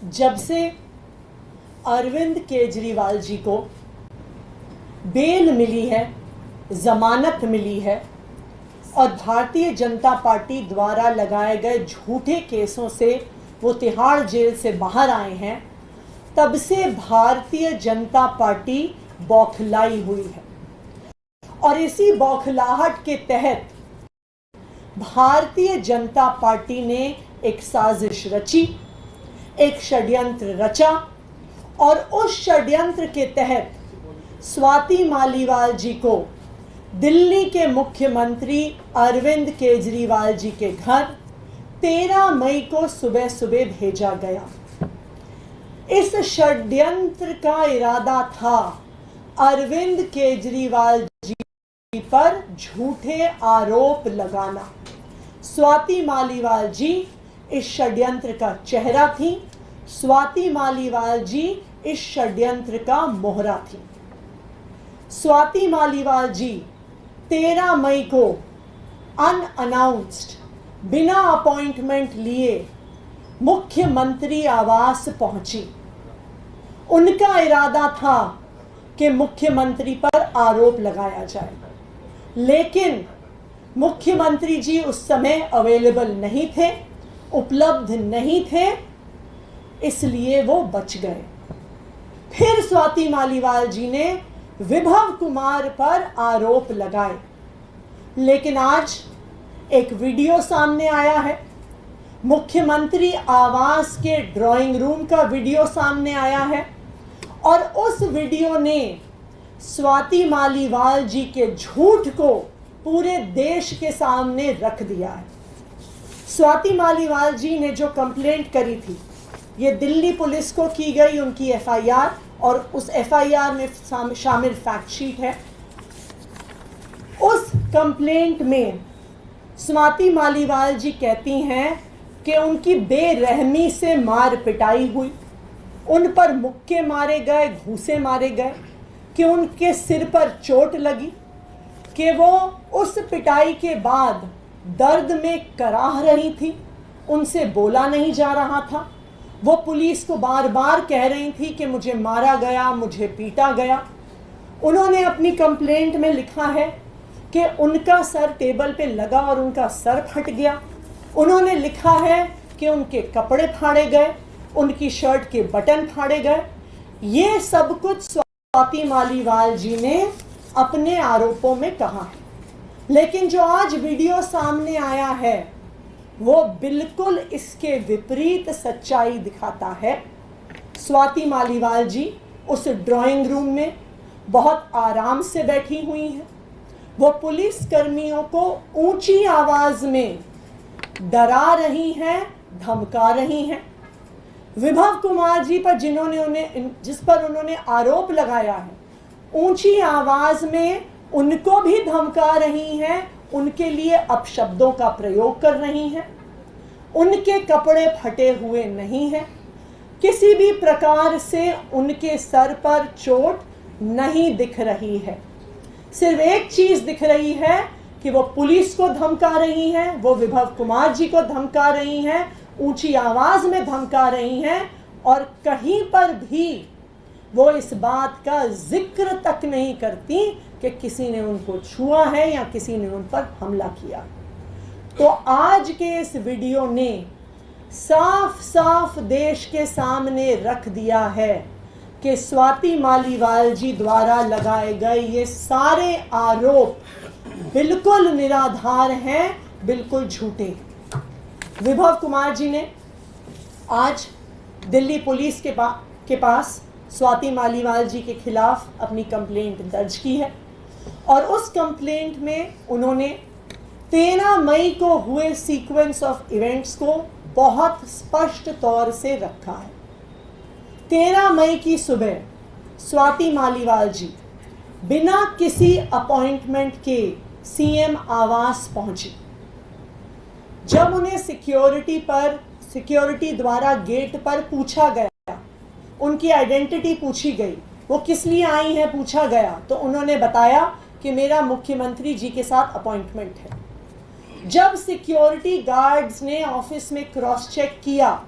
जब से अरविंद केजरीवाल जी को बेल मिली है, जमानत मिली है और भारतीय जनता पार्टी द्वारा लगाए गए झूठे केसों से वो तिहाड़ जेल से बाहर आए हैं, तब से भारतीय जनता पार्टी बौखलाई हुई है। और इसी बौखलाहट के तहत भारतीय जनता पार्टी ने एक साजिश रची, एक षड्यंत्र रचा और उस षड्यंत्र के तहत स्वाति मालीवाल जी को दिल्ली के मुख्यमंत्री अरविंद केजरीवाल जी के घर 13 मई को सुबह सुबह भेजा गया। इस षड्यंत्र का इरादा था अरविंद केजरीवाल जी पर झूठे आरोप लगाना। स्वाति मालीवाल जी इस षड्यंत्र का चेहरा थी, स्वाति मालीवाल जी इस षड्यंत्र का मोहरा थी। स्वाति मालीवाल जी 13 मई को अनअनाउंस्ड, बिना अपॉइंटमेंट लिए मुख्यमंत्री आवास पहुंची। उनका इरादा था कि मुख्यमंत्री पर आरोप लगाया जाए, लेकिन मुख्यमंत्री जी उस समय अवेलेबल नहीं थे, उपलब्ध नहीं थे, इसलिए वो बच गए। फिर स्वाति मालीवाल जी ने विभव कुमार पर आरोप लगाए, लेकिन आज एक वीडियो सामने आया है, मुख्यमंत्री आवास के ड्राइंग रूम का वीडियो सामने आया है और उस वीडियो ने स्वाति मालीवाल जी के झूठ को पूरे देश के सामने रख दिया है। स्वाति मालीवाल जी ने जो कंप्लेंट करी थी, ये दिल्ली पुलिस को की गई उनकी एफआईआर और उस एफआईआर में शामिल फैक्ट शीट है। उस कंप्लेंट में स्वाति मालीवाल जी कहती हैं कि उनकी बेरहमी से मार पिटाई हुई, उन पर मुक्के मारे गए, घूंसे मारे गए, कि उनके सिर पर चोट लगी, कि वो उस पिटाई के बाद दर्द में कराह रही थी, उनसे बोला नहीं जा रहा था। वो पुलिस को बार बार कह रही थी कि मुझे मारा गया, मुझे पीटा गया। उन्होंने अपनी कंप्लेंट में लिखा है कि उनका सर टेबल पे लगा और उनका सर फट गया। उन्होंने लिखा है कि उनके कपड़े फाड़े गए, उनकी शर्ट के बटन फाड़े गए। ये सब कुछ स्वाति मालीवाल जी ने अपने आरोपों में कहा है, लेकिन जो आज वीडियो सामने आया है वो बिल्कुल इसके विपरीत सच्चाई दिखाता है। स्वाति मालीवाल जी उस ड्राइंग रूम में बहुत आराम से बैठी हुई हैं। वो पुलिस कर्मियों को ऊंची आवाज में डरा रही हैं, धमका रही हैं। विभव कुमार जी पर जिस पर उन्होंने आरोप लगाया है, ऊंची आवाज में उनको भी धमका रही हैं, उनके लिए अपशब्दों का प्रयोग कर रही हैं। उनके कपड़े फटे हुए नहीं हैं, किसी भी प्रकार से उनके सर पर चोट नहीं दिख रही है। सिर्फ एक चीज दिख रही है कि वो पुलिस को धमका रही हैं, वो विभव कुमार जी को धमका रही हैं, ऊंची आवाज में धमका रही हैं और कहीं पर भी वो इस बात का जिक्र तक नहीं करती कि किसी ने उनको छुआ है या किसी ने उन पर हमला किया। तो आज के इस वीडियो ने साफ साफ देश के सामने रख दिया है कि स्वाति मालीवाल जी द्वारा लगाए गए ये सारे आरोप बिल्कुल निराधार हैं, बिल्कुल झूठे। विभव कुमार जी ने आज दिल्ली पुलिस के पास स्वाति मालीवाल जी के खिलाफ अपनी कंप्लेंट दर्ज की है और उस कंप्लेंट में उन्होंने 13 मई को हुए सीक्वेंस ऑफ इवेंट्स को बहुत स्पष्ट तौर से रखा है। 13 मई की सुबह स्वाति मालीवाल जी बिना किसी अपॉइंटमेंट के सीएम आवास पहुंची। जब उन्हें सिक्योरिटी द्वारा गेट पर पूछा गया, उनकी आइडेंटिटी पूछी गई, वो किस लिए आई हैं पूछा गया, तो उन्होंने बताया कि मेरा मुख्यमंत्री जी के साथ अपॉइंटमेंट है। जब सिक्योरिटी गार्ड्स ने ऑफिस में क्रॉस चेक किया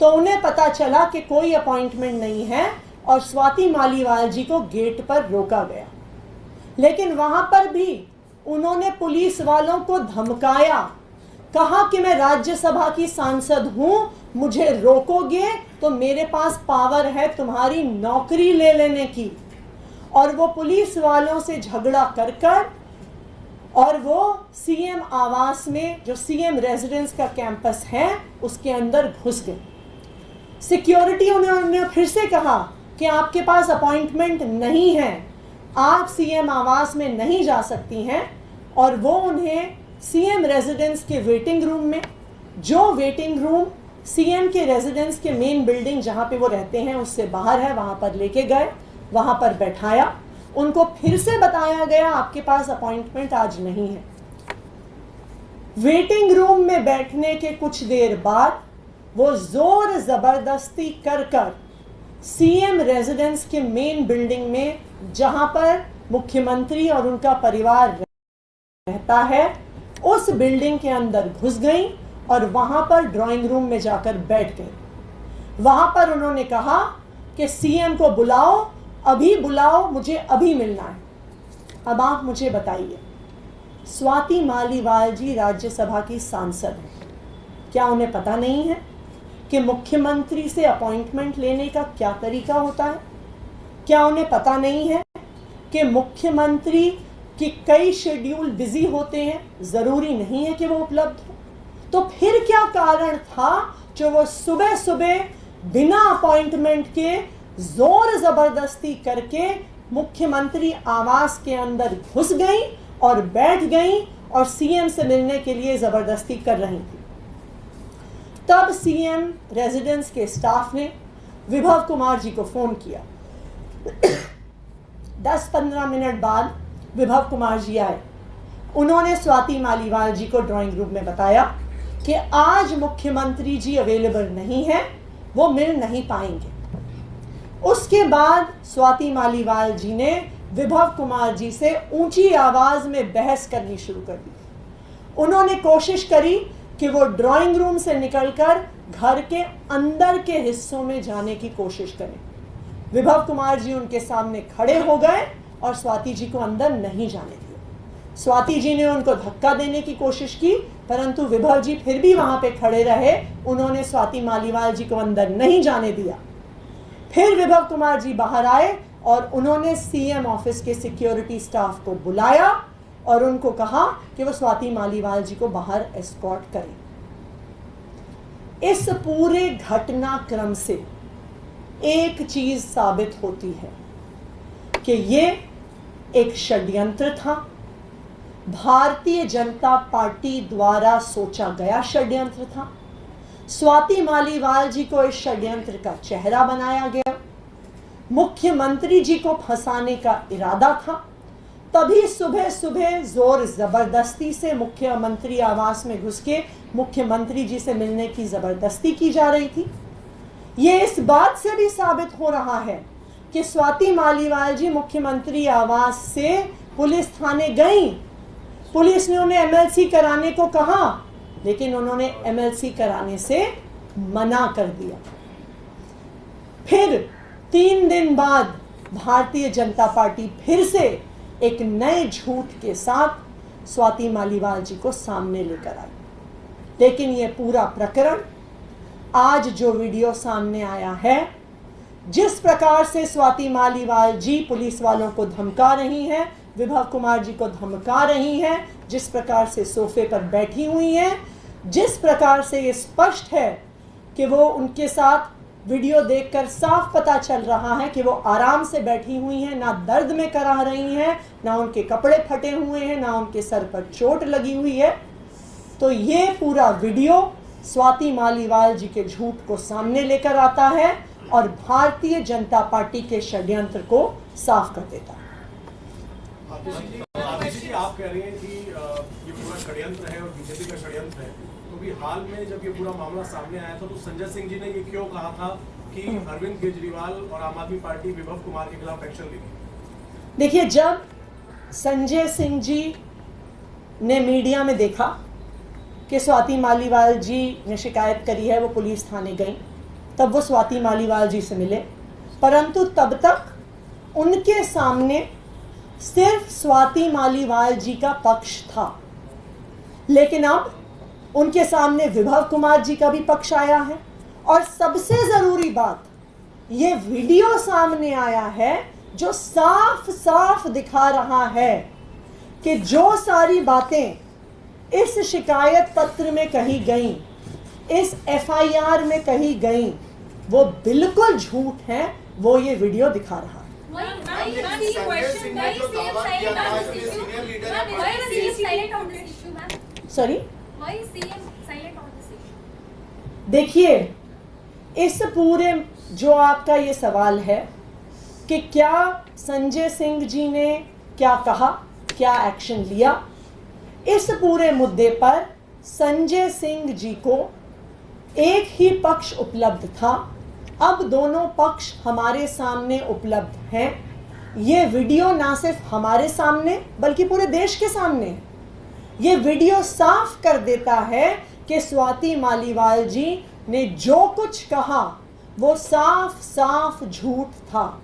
तो उन्हें पता चला कि कोई अपॉइंटमेंट नहीं है और स्वाति मालीवाल जी को गेट पर रोका गया। लेकिन वहां पर भी उन्होंने पुलिस वालों को धमकाया, कहा कि मैं राज्यसभा की सांसद हूं, मुझे रोकोगे तो मेरे पास पावर है तुम्हारी नौकरी ले लेने की। और वो पुलिस वालों से झगड़ा कर कर और वो सीएम आवास में, जो सीएम रेजिडेंस का कैंपस है, उसके अंदर घुस गए। सिक्योरिटी उन्होंने फिर से कहा कि आपके पास अपॉइंटमेंट नहीं है, आप सीएम आवास में नहीं जा सकती हैं। और वो उन्हें सीएम रेजिडेंस के वेटिंग रूम में, जो वेटिंग रूम सीएम के रेजिडेंस के मेन बिल्डिंग जहां पे वो रहते हैं उससे बाहर है, वहां पर लेके गए, वहां पर बैठाया। उनको फिर से बताया गया आपके पास अपॉइंटमेंट आज नहीं है। वेटिंग रूम में बैठने के कुछ देर बाद वो जोर जबरदस्ती कर कर सीएम रेजिडेंस के मेन बिल्डिंग में, जहां पर मुख्यमंत्री और उनका परिवार रहता है, उस बिल्डिंग के अंदर घुस गई और वहां पर ड्राइंग रूम में जाकर बैठ गए। वहां पर उन्होंने कहा कि सीएम को बुलाओ, अभी बुलाओ, मुझे अभी मिलना है। अब आप मुझे बताइए, स्वाति मालीवाल जी राज्यसभा की सांसद हैं, क्या उन्हें पता नहीं है कि मुख्यमंत्री से अपॉइंटमेंट लेने का क्या तरीका होता है? क्या उन्हें पता नहीं है कि मुख्यमंत्री की कई शेड्यूल बिजी होते हैं, जरूरी नहीं है कि वो उपलब्ध हो? तो फिर क्या कारण था जो वो सुबह सुबह बिना अपॉइंटमेंट के जोर जबरदस्ती करके मुख्यमंत्री आवास के अंदर घुस गई और बैठ गई और सीएम से मिलने के लिए जबरदस्ती कर रही थी? तब सीएम रेजिडेंस के स्टाफ ने विभव कुमार जी को फोन किया। 10-15 मिनट बाद विभव कुमार जी आए। उन्होंने स्वाति मालीवाल जी को ड्राइंग रूम में बताया कि आज मुख्यमंत्री जी अवेलेबल नहीं है, वो मिल नहीं पाएंगे। उसके बाद स्वाति मालीवाल जी ने विभव कुमार जी से ऊंची आवाज में बहस करनी शुरू कर दी। उन्होंने कोशिश करी कि वो ड्राइंग रूम से निकलकर घर के अंदर के हिस्सों में जाने की कोशिश करें। विभव कुमार जी उनके सामने खड़े हो गए और स्वाति जी को अंदर नहीं जाने दिया। स्वाति जी ने उनको धक्का देने की कोशिश की, परंतु विभव जी फिर भी वहां पे खड़े रहे। उन्होंने स्वाति मालीवाल जी को अंदर नहीं जाने दिया। फिर विभव कुमार जी बाहर आए और उन्होंने सीएम ऑफिस के सिक्योरिटी स्टाफ को बुलाया और उनको कहा कि वो स्वाति मालीवाल जी को बाहर एस्कॉर्ट करें। इस पूरे घटनाक्रम से एक चीज साबित होती है कि ये एक षड्यंत्र था, भारतीय जनता पार्टी द्वारा सोचा गया षड्यंत्र था। स्वाति मालीवाल जी को इस षड्यंत्र का चेहरा बनाया गया, मुख्यमंत्री जी को फंसाने का इरादा था। तभी सुबह सुबह जोर जबरदस्ती से मुख्यमंत्री आवास में घुस के मुख्यमंत्री जी से मिलने की जबरदस्ती की जा रही थी। ये इस बात से भी साबित हो रहा है कि स्वाति मालीवाल जी मुख्यमंत्री आवास से पुलिस थाने गई। पुलिस ने उन्हें एमएलसी कराने को कहा, लेकिन उन्होंने एमएलसी कराने से मना कर दिया। फिर 3 दिन बाद भारतीय जनता पार्टी फिर से एक नए झूठ के साथ स्वाति मालीवाल जी को सामने लेकर आई। लेकिन यह पूरा प्रकरण, आज जो वीडियो सामने आया है, जिस प्रकार से स्वाति मालीवाल जी पुलिस वालों को धमका रही हैं, विभव कुमार जी को धमका रही हैं, जिस प्रकार से सोफे पर बैठी हुई हैं, जिस प्रकार से ये स्पष्ट है कि वो उनके साथ वीडियो देखकर साफ पता चल रहा है कि वो आराम से बैठी हुई हैं, ना दर्द में कराह रही हैं, ना उनके कपड़े फटे हुए हैं, ना उनके सर पर चोट लगी हुई है। तो ये पूरा वीडियो स्वाति मालीवाल जी के झूठ को सामने लेकर आता है और भारतीय जनता पार्टी के षड्यंत्र को साफ कर देता है। आप कह रही हैं कि ये पूरा षड्यंत्र है और बीजेपी का षड्यंत्र है, तो भी हाल में जब ये पूरा मामला सामने आया था तो संजय सिंह जी ने ये क्यों कहा था कि अरविंद केजरीवाल और आम आदमी पार्टी विभव कुमार के खिलाफ एक्शन लेगी? देखिए, जब संजय सिंह जी ने मीडिया में देखा कि स्वाति मालीवाल जी ने शिकायत करी है, वो पुलिस थाने गई, तब वो स्वाति मालीवाल जी से मिले, परंतु तब तक उनके सामने सिर्फ स्वाति मालीवाल जी का पक्ष था। लेकिन अब उनके सामने विभव कुमार जी का भी पक्ष आया है, और सबसे ज़रूरी बात, ये वीडियो सामने आया है जो साफ साफ दिखा रहा है कि जो सारी बातें इस शिकायत पत्र में कही गई, इस एफआईआर में कही गई, वो बिल्कुल झूठ है। वो ये वीडियो दिखा रहा है। सॉरी, देखिए, इस पूरे जो आपका ये सवाल है कि क्या संजय सिंह जी ने क्या कहा, क्या एक्शन लिया, इस पूरे मुद्दे पर संजय सिंह जी को एक ही पक्ष उपलब्ध था। अब दोनों पक्ष हमारे सामने उपलब्ध हैं। ये वीडियो ना सिर्फ हमारे सामने बल्कि पूरे देश के सामने है। ये वीडियो साफ कर देता है कि स्वाति मालीवाल जी ने जो कुछ कहा वो साफ साफ झूठ था।